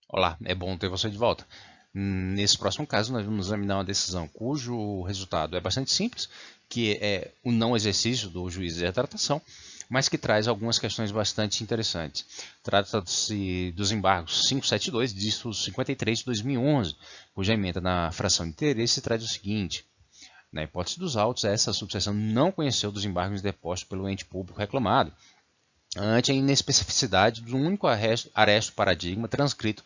Olá, é bom ter você de volta. Nesse próximo caso, nós vamos examinar uma decisão cujo resultado é bastante simples, que é o não exercício do juiz de retratação, mas que traz algumas questões bastante interessantes. Trata-se dos embargos 572, dígito 53 de 2011, cuja emenda na fração de interesse traz o seguinte: na hipótese dos autos, essa subseção não conheceu dos embargos depostos pelo ente público reclamado, ante a inespecificidade do único aresto paradigma transcrito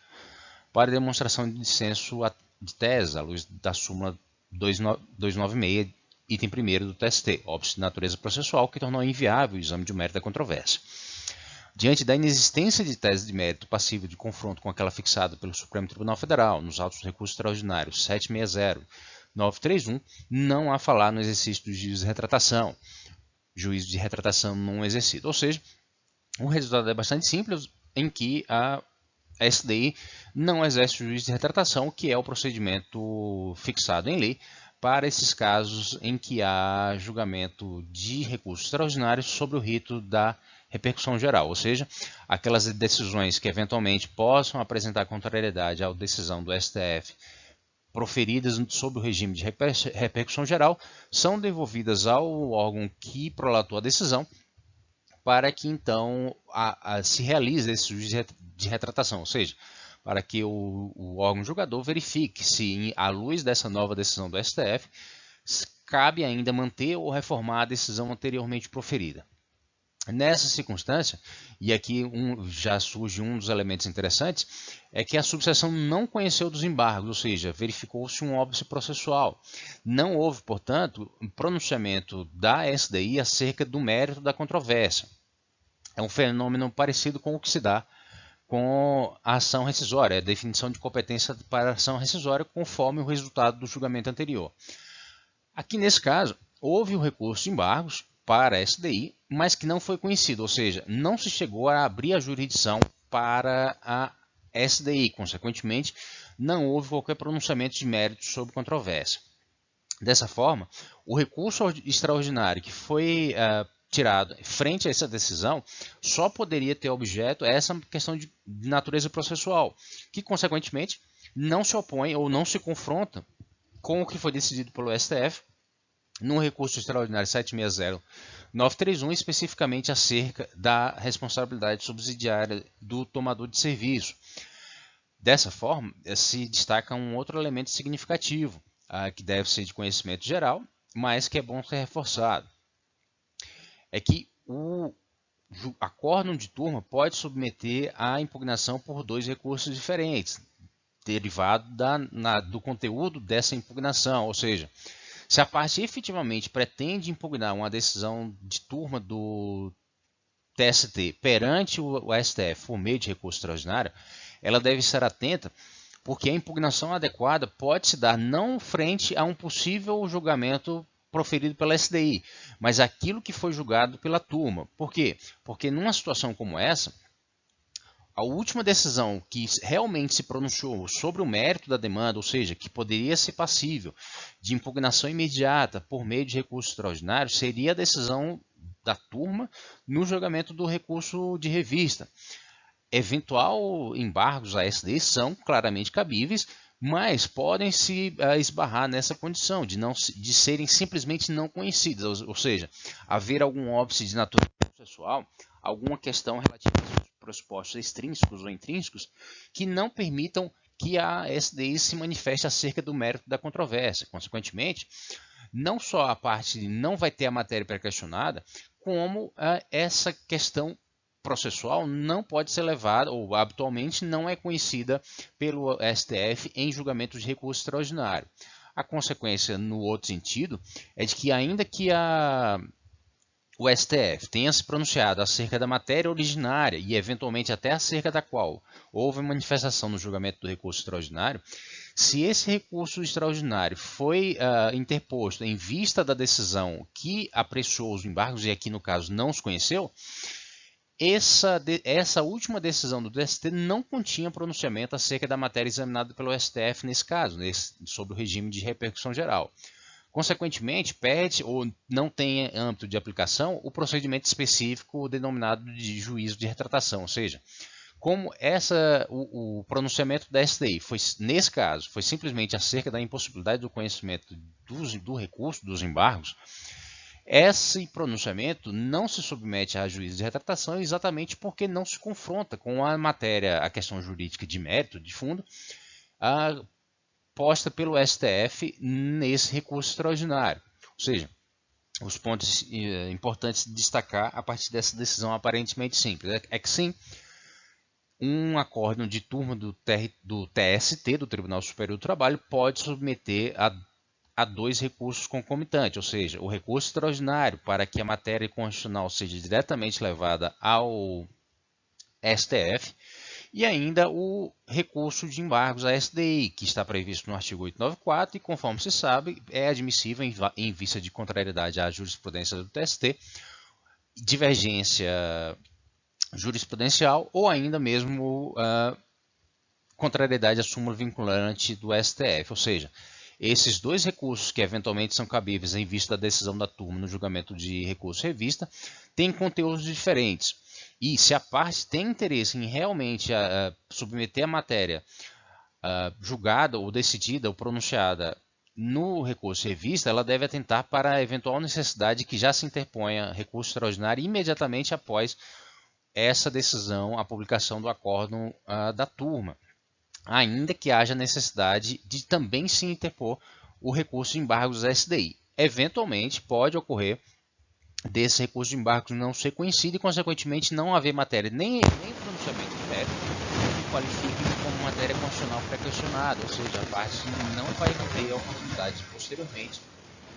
para demonstração de dissenso de tese, à luz da súmula 296, item 1º do TST, óbice de natureza processual, que tornou inviável o exame de mérito da controvérsia. Diante da inexistência de tese de mérito passível de confronto com aquela fixada pelo Supremo Tribunal Federal nos autos do recurso extraordinário 760 931, não há falar no exercício do juízo de retratação, juízo de retratação não exercido. Ou seja, o resultado é bastante simples, em que a SDI não exerce o juízo de retratação, que é o procedimento fixado em lei para esses casos em que há julgamento de recurso extraordinário sobre o rito da repercussão geral, ou seja, aquelas decisões que eventualmente possam apresentar contrariedade à decisão do STF proferidas sob o regime de repercussão geral são devolvidas ao órgão que prolatou a decisão para que então se realize esse juízo de retratação, ou seja, para que o órgão julgador verifique se, à luz dessa nova decisão do STF, cabe ainda manter ou reformar a decisão anteriormente proferida. Nessa circunstância, e aqui já surge um dos elementos interessantes, é que a subseção não conheceu dos embargos, ou seja, verificou-se um óbice processual. Não houve, portanto, pronunciamento da SDI acerca do mérito da controvérsia. É um fenômeno parecido com o que se dá com a ação rescisória, a definição de competência para a ação rescisória conforme o resultado do julgamento anterior. Aqui nesse caso, houve o recurso de embargos para a SDI, mas que não foi conhecido, ou seja, não se chegou a abrir a jurisdição para a SDI, consequentemente, não houve qualquer pronunciamento de mérito sobre controvérsia. Dessa forma, o recurso extraordinário que foi tirado frente a essa decisão só poderia ter objeto essa questão de natureza processual, que consequentemente não se opõe ou não se confronta com o que foi decidido pelo STF no recurso extraordinário 760-931, especificamente acerca da responsabilidade subsidiária do tomador de serviço. Dessa forma, se destaca um outro elemento significativo, que deve ser de conhecimento geral, mas que é bom ser reforçado. É que o acórdão de turma pode submeter à impugnação por dois recursos diferentes, derivado do conteúdo dessa impugnação, ou seja, se a parte efetivamente pretende impugnar uma decisão de turma do TST perante o STF por meio de recurso extraordinário, ela deve estar atenta porque a impugnação adequada pode se dar não frente a um possível julgamento proferido pela SDI, mas aquilo que foi julgado pela turma. Por quê? Porque numa situação como essa, a última decisão que realmente se pronunciou sobre o mérito da demanda, ou seja, que poderia ser passível de impugnação imediata por meio de recurso extraordinário, seria a decisão da turma no julgamento do recurso de revista. Eventual embargos à SDI são claramente cabíveis, mas podem se esbarrar nessa condição de serem simplesmente não conhecidas, ou seja, haver algum óbice de natureza processual, alguma questão relativa aos pressupostos extrínsecos ou intrínsecos que não permitam que a SDI se manifeste acerca do mérito da controvérsia. Consequentemente, não só a parte não vai ter a matéria pré-questionada, como essa questão processual não pode ser levada, ou habitualmente não é conhecida pelo STF em julgamento de recurso extraordinário. A consequência, no outro sentido, é de que ainda que o STF tenha se pronunciado acerca da matéria originária e eventualmente até acerca da qual houve manifestação no julgamento do recurso extraordinário, se esse recurso extraordinário foi interposto em vista da decisão que apreciou os embargos, e aqui no caso não os conheceu, essa última decisão do TST não continha pronunciamento acerca da matéria examinada pelo STF nesse caso, sobre o regime de repercussão geral. Consequentemente, pede ou não tem âmbito de aplicação o procedimento específico denominado de juízo de retratação, ou seja, Como o pronunciamento da STI foi, nesse caso, foi simplesmente acerca da impossibilidade do conhecimento do recurso, dos embargos, esse pronunciamento não se submete a juízo de retratação exatamente porque não se confronta com a matéria, a questão jurídica de mérito, de fundo, posta pelo STF nesse recurso extraordinário. Ou seja, os pontos importantes de destacar a partir dessa decisão aparentemente simples é que sim, um acórdão de turma do TST, do Tribunal Superior do Trabalho, pode submeter a 2 recursos concomitantes, ou seja, o recurso extraordinário para que a matéria constitucional seja diretamente levada ao STF e ainda o recurso de embargos à SDI, que está previsto no artigo 894 e, conforme se sabe, é admissível em vista de contrariedade à jurisprudência do TST, divergência jurisprudencial ou ainda mesmo contrariedade à súmula vinculante do STF, ou seja, esses 2 recursos que eventualmente são cabíveis em vista da decisão da turma no julgamento de recurso revista têm conteúdos diferentes. E se a parte tem interesse em realmente submeter a matéria julgada ou decidida ou pronunciada no recurso revista, ela deve atentar para a eventual necessidade que já se interponha recurso extraordinário imediatamente após essa decisão, a publicação do acórdão da turma, ainda que haja necessidade de também se interpor o recurso de embargos SDI. Eventualmente, pode ocorrer desse recurso de embargos não ser conhecido e, consequentemente, não haver matéria nem pronunciamento de mérito que qualifique como matéria constitucional pré-questionada, ou seja, a parte não vai ter a oportunidade de, posteriormente,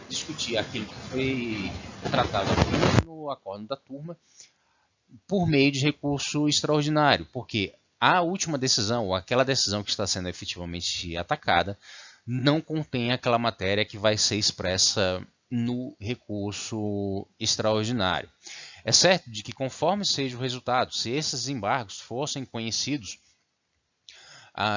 discutir aquilo que foi tratado apenas no acórdão da turma por meio de recurso extraordinário, porque a última decisão, ou aquela decisão que está sendo efetivamente atacada, não contém aquela matéria que vai ser expressa no recurso extraordinário. É certo de que, conforme seja o resultado, se esses embargos fossem conhecidos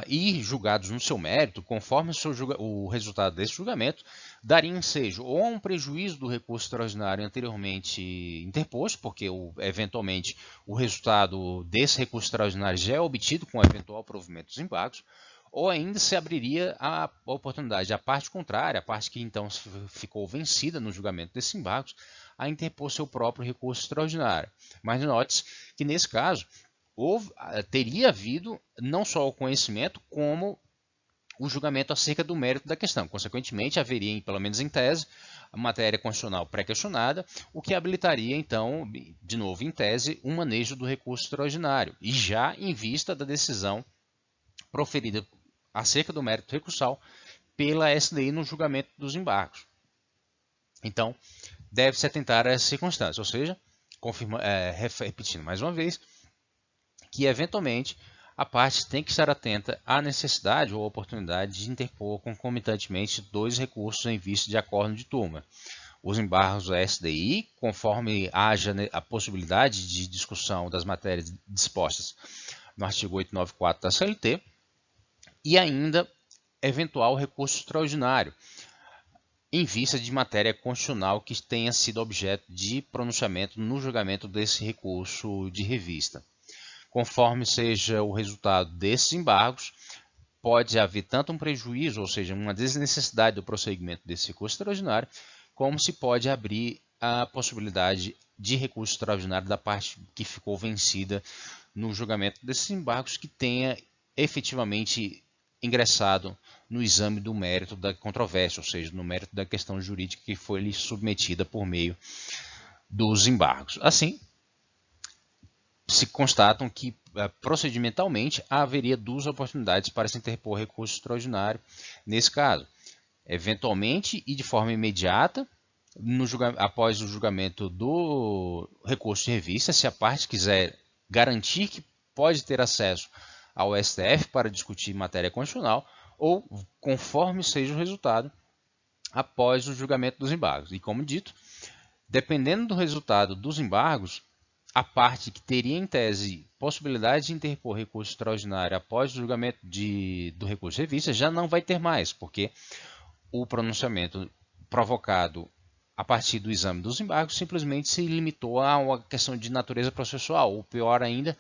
e julgados no seu mérito, conforme o resultado desse julgamento, daria ensejo ou a um prejuízo do recurso extraordinário anteriormente interposto, porque eventualmente o resultado desse recurso extraordinário já é obtido com o eventual provimento dos embargos, ou ainda se abriria a oportunidade à parte contrária, a parte que então ficou vencida no julgamento desses embargos, a interpor seu próprio recurso extraordinário. Mas note-se que nesse caso teria havido não só o conhecimento, como o julgamento acerca do mérito da questão. Consequentemente, haveria, pelo menos em tese, a matéria constitucional pré-questionada, o que habilitaria, então, de novo em tese, o manejo do recurso extraordinário, e já em vista da decisão proferida acerca do mérito recursal pela SDI no julgamento dos embargos. Então, deve-se atentar a essa circunstância, ou seja, repetindo mais uma vez, que eventualmente a parte tem que estar atenta à necessidade ou oportunidade de interpor concomitantemente 2 recursos em vista de acórdão de turma. Os embargos da SDI, conforme haja a possibilidade de discussão das matérias dispostas no artigo 894 da CLT, e ainda eventual recurso extraordinário, em vista de matéria constitucional que tenha sido objeto de pronunciamento no julgamento desse recurso de revista. Conforme seja o resultado desses embargos, pode haver tanto um prejuízo, ou seja, uma desnecessidade do prosseguimento desse recurso extraordinário, como se pode abrir a possibilidade de recurso extraordinário da parte que ficou vencida no julgamento desses embargos, que tenha efetivamente ingressado no exame do mérito da controvérsia, ou seja, no mérito da questão jurídica que foi lhe submetida por meio dos embargos. Assim, se constatam que procedimentalmente haveria 2 oportunidades para se interpor recurso extraordinário nesse caso. Eventualmente e de forma imediata, após o julgamento do recurso de revista, se a parte quiser garantir que pode ter acesso ao STF para discutir matéria constitucional, ou conforme seja o resultado, após o julgamento dos embargos. E como dito, dependendo do resultado dos embargos, a parte que teria em tese possibilidade de interpor recurso extraordinário após o julgamento do recurso de revista já não vai ter mais, porque o pronunciamento provocado a partir do exame dos embargos simplesmente se limitou a uma questão de natureza processual, ou pior ainda,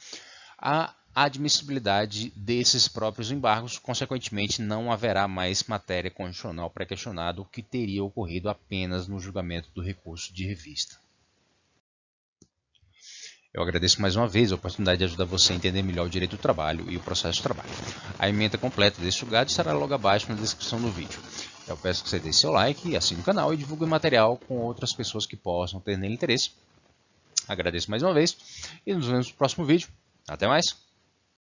a a admissibilidade desses próprios embargos. Consequentemente, não haverá mais matéria constitucional pré-questionada, o que teria ocorrido apenas no julgamento do recurso de revista. Eu agradeço mais uma vez a oportunidade de ajudar você a entender melhor o direito do trabalho e o processo de trabalho. A ementa completa desse julgado estará logo abaixo na descrição do vídeo. Eu peço que você deixe seu like, assine o canal e divulgue o material com outras pessoas que possam ter nele interesse. Agradeço mais uma vez e nos vemos no próximo vídeo. Até mais!